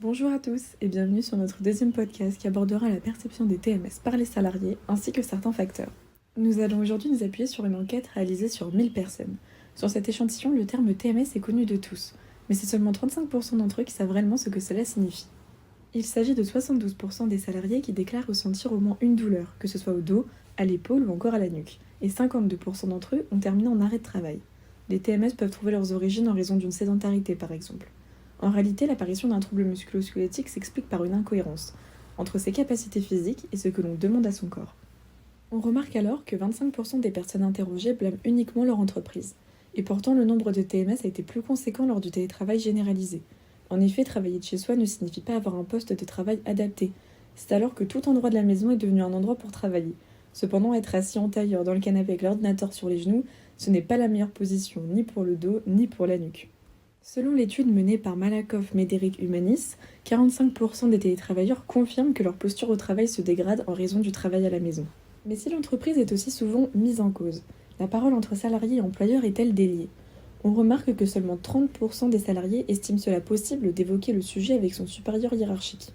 Bonjour à tous et bienvenue sur notre deuxième podcast qui abordera la perception des TMS par les salariés ainsi que certains facteurs. Nous allons aujourd'hui nous appuyer sur une enquête réalisée sur 1000 personnes. Sur cet échantillon, le terme TMS est connu de tous, mais c'est seulement 35% d'entre eux qui savent réellement ce que cela signifie. Il s'agit de 72% des salariés qui déclarent ressentir au moins une douleur, que ce soit au dos, à l'épaule ou encore à la nuque, et 52% d'entre eux ont terminé en arrêt de travail. Les TMS peuvent trouver leurs origines en raison d'une sédentarité par exemple. En réalité, l'apparition d'un trouble musculo-squelettique s'explique par une incohérence entre ses capacités physiques et ce que l'on demande à son corps. On remarque alors que 25% des personnes interrogées blâment uniquement leur entreprise. Et pourtant, le nombre de TMS a été plus conséquent lors du télétravail généralisé. En effet, travailler de chez soi ne signifie pas avoir un poste de travail adapté. C'est alors que tout endroit de la maison est devenu un endroit pour travailler. Cependant, être assis en tailleur dans le canapé avec l'ordinateur sur les genoux, ce n'est pas la meilleure position, ni pour le dos, ni pour la nuque. Selon l'étude menée par Malakoff Médéric Humanis, 45% des télétravailleurs confirment que leur posture au travail se dégrade en raison du travail à la maison. Mais si l'entreprise est aussi souvent mise en cause, la parole entre salariés et employeurs est-elle déliée ? On remarque que seulement 30% des salariés estiment cela possible d'évoquer le sujet avec son supérieur hiérarchique.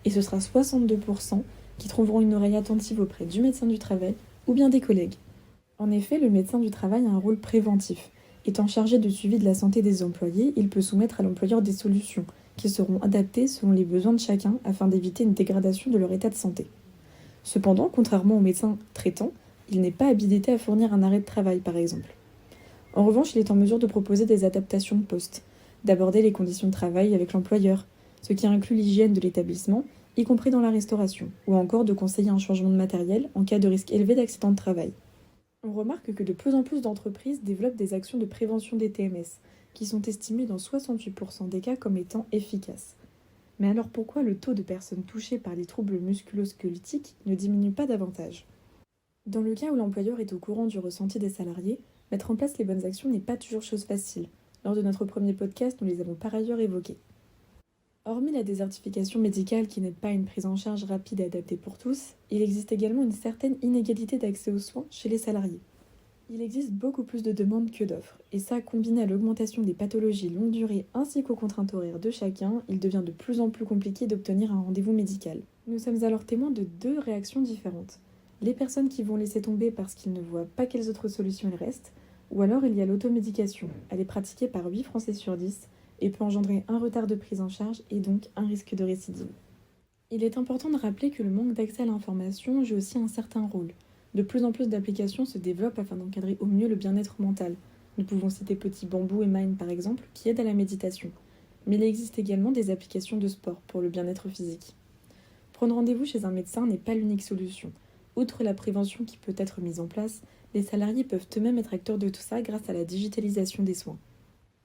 Et ce sera 62% qui trouveront une oreille attentive auprès du médecin du travail ou bien des collègues. En effet, le médecin du travail a un rôle préventif. Étant chargé du suivi de la santé des employés, il peut soumettre à l'employeur des solutions qui seront adaptées selon les besoins de chacun afin d'éviter une dégradation de leur état de santé. Cependant, contrairement au médecin traitant, il n'est pas habilité à fournir un arrêt de travail par exemple. En revanche, il est en mesure de proposer des adaptations de poste, d'aborder les conditions de travail avec l'employeur, ce qui inclut l'hygiène de l'établissement, y compris dans la restauration, ou encore de conseiller un changement de matériel en cas de risque élevé d'accident de travail. On remarque que de plus en plus d'entreprises développent des actions de prévention des TMS, qui sont estimées dans 68% des cas comme étant efficaces. Mais alors pourquoi le taux de personnes touchées par les troubles musculo-squelettiques ne diminue pas davantage ? Dans le cas où l'employeur est au courant du ressenti des salariés, mettre en place les bonnes actions n'est pas toujours chose facile. Lors de notre premier podcast, nous les avons par ailleurs évoquées. Hormis la désertification médicale qui n'aide pas à une prise en charge rapide et adaptée pour tous, il existe également une certaine inégalité d'accès aux soins chez les salariés. Il existe beaucoup plus de demandes que d'offres, et ça, combiné à l'augmentation des pathologies longue durée ainsi qu'aux contraintes horaires de chacun, il devient de plus en plus compliqué d'obtenir un rendez-vous médical. Nous sommes alors témoins de deux réactions différentes. Les personnes qui vont laisser tomber parce qu'ils ne voient pas quelles autres solutions il reste, ou alors il y a l'automédication. Elle est pratiquée par 8 Français sur 10, et peut engendrer un retard de prise en charge et donc un risque de récidive. Il est important de rappeler que le manque d'accès à l'information joue aussi un certain rôle. De plus en plus d'applications se développent afin d'encadrer au mieux le bien-être mental. Nous pouvons citer Petit Bambou et Mind par exemple, qui aident à la méditation. Mais il existe également des applications de sport pour le bien-être physique. Prendre rendez-vous chez un médecin n'est pas l'unique solution. Outre la prévention qui peut être mise en place, les salariés peuvent eux-mêmes être acteurs de tout ça grâce à la digitalisation des soins.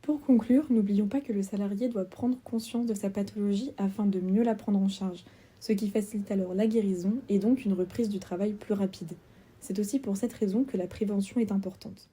Pour conclure, n'oublions pas que le salarié doit prendre conscience de sa pathologie afin de mieux la prendre en charge, ce qui facilite alors la guérison et donc une reprise du travail plus rapide. C'est aussi pour cette raison que la prévention est importante.